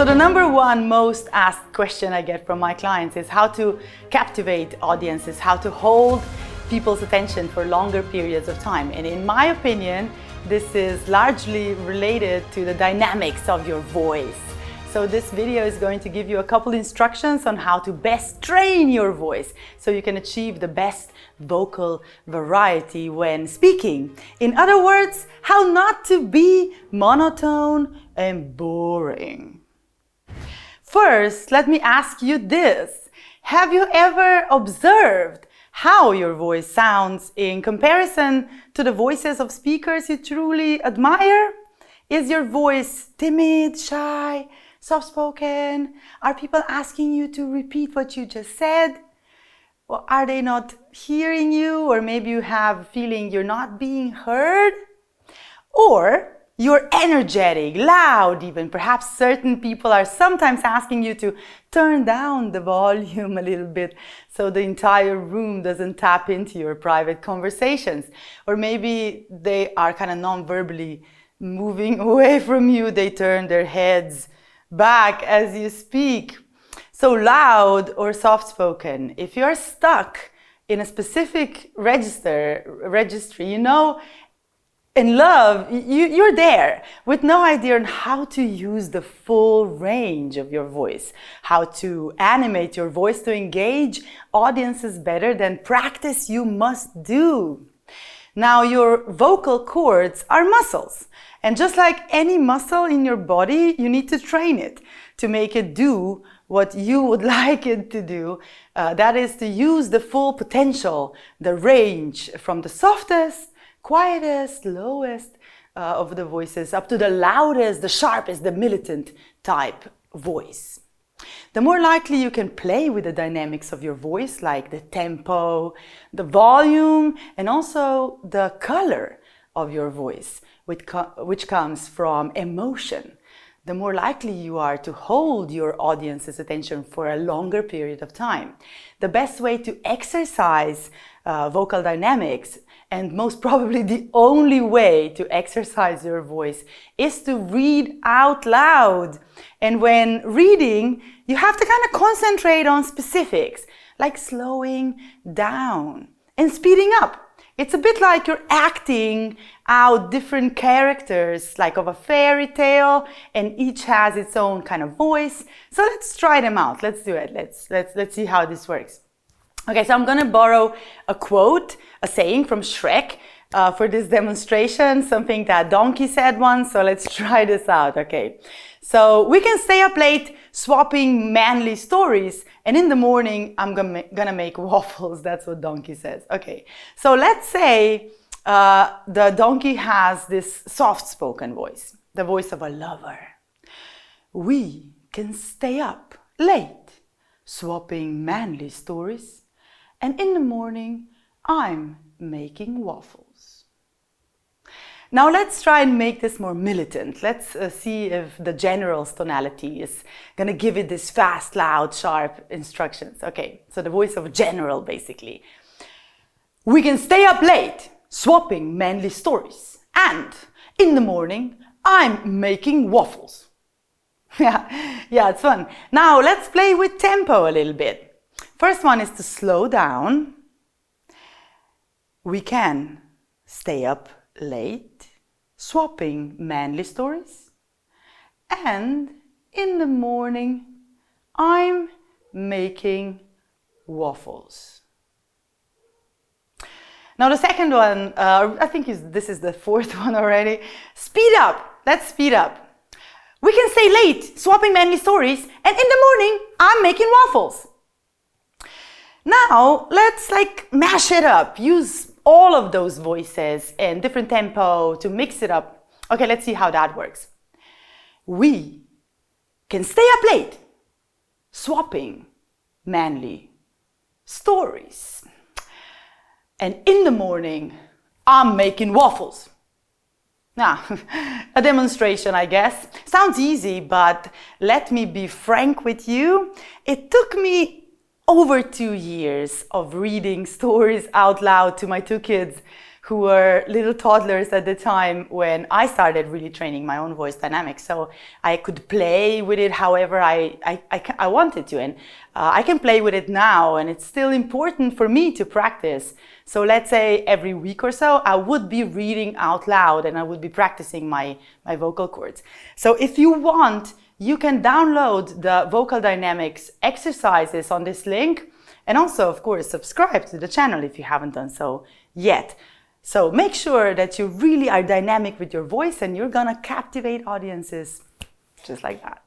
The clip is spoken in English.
the number one most asked question I get from my clients is how to captivate audiences, how to hold people's attention for longer periods of time. And in my opinion, this is largely related to the dynamics of your voice. So this video is going to give you a couple instructions on how to best train your voice so you can achieve the best vocal variety when speaking. In other words, how not to be monotone and boring. First, let me ask you this. Have you ever observed how your voice sounds in comparison to the voices of speakers you truly admire? Is your voice timid, shy, soft-spoken? Are people asking you to repeat what you just said? Or are they not hearing you? Or maybe you have a feeling you're not being heard? Or you're energetic, loud even. Perhaps certain people are sometimes asking you to turn down the volume a little bit so the entire room doesn't tap into your private conversations. Or maybe they are kind of non-verbally moving away from you. They turn their heads back as you speak. So loud or soft-spoken. If you're stuck in a specific registry, you know, in love, you're there with no idea on how to use the full range of your voice, how to animate your voice to engage audiences better than practice you must do. Now, your vocal cords are muscles, and just like any muscle in your body, you need to train it to make it do what you would like it to do. That is to use the full potential, the range from the softest, quietest, lowest of the voices up to the loudest, the sharpest, the militant type voice. The more likely you can play with the dynamics of your voice, like the tempo, the volume, and also the color of your voice, which comes from emotion, the more likely you are to hold your audience's attention for a longer period of time. The best way to exercise vocal dynamics, and most probably the only way to exercise your voice, is to read out loud. And when reading, you have to kind of concentrate on specifics, like slowing down and speeding up. It's a bit like you're acting out different characters, like of a fairy tale, and each has its own kind of voice. So let's try them out. Let's do it. Let's see how this works. Okay, so I'm gonna borrow a quote, a saying from Shrek for this demonstration, something that Donkey said once. So let's try this out. Okay, so we can stay up late swapping manly stories, and in the morning I'm gonna make waffles. That's what Donkey says. Okay, so let's say the donkey has this soft-spoken voice, the voice of a lover. We can stay up late swapping manly stories, and in the morning I'm making waffles. Now let's try and make this more militant. Let's see if the general's tonality is gonna give it this fast, loud, sharp instructions. Okay, so the voice of a general basically. We can stay up late swapping manly stories, and in the morning I'm making waffles. Yeah, it's fun. Now let's play with tempo a little bit. First one is to slow down. We can stay up late swapping manly stories, and in the morning I'm making waffles. Now the second one, I think this is the fourth one already. Speed up. Let's speed up. We can stay late swapping manly stories, and in the morning I'm making waffles. Now let's mash it up. Use all of those voices and different tempo to mix it up. Okay, let's see how that works. We can stay up late swapping manly stories, and in the morning I'm making waffles. Now, a demonstration, I guess. Sounds easy, but let me be frank with you. It took me over 2 years of reading stories out loud to my 2 kids who were little toddlers at the time when I started really training my own voice dynamics. So I could play with it however I wanted to. And I can play with it now, and it's still important for me to practice. So let's say every week or so, I would be reading out loud and I would be practicing my vocal cords. So if you want, you can download the vocal dynamics exercises on this link, and also, of course, subscribe to the channel if you haven't done so yet. So make sure that you really are dynamic with your voice, and you're gonna captivate audiences just like that.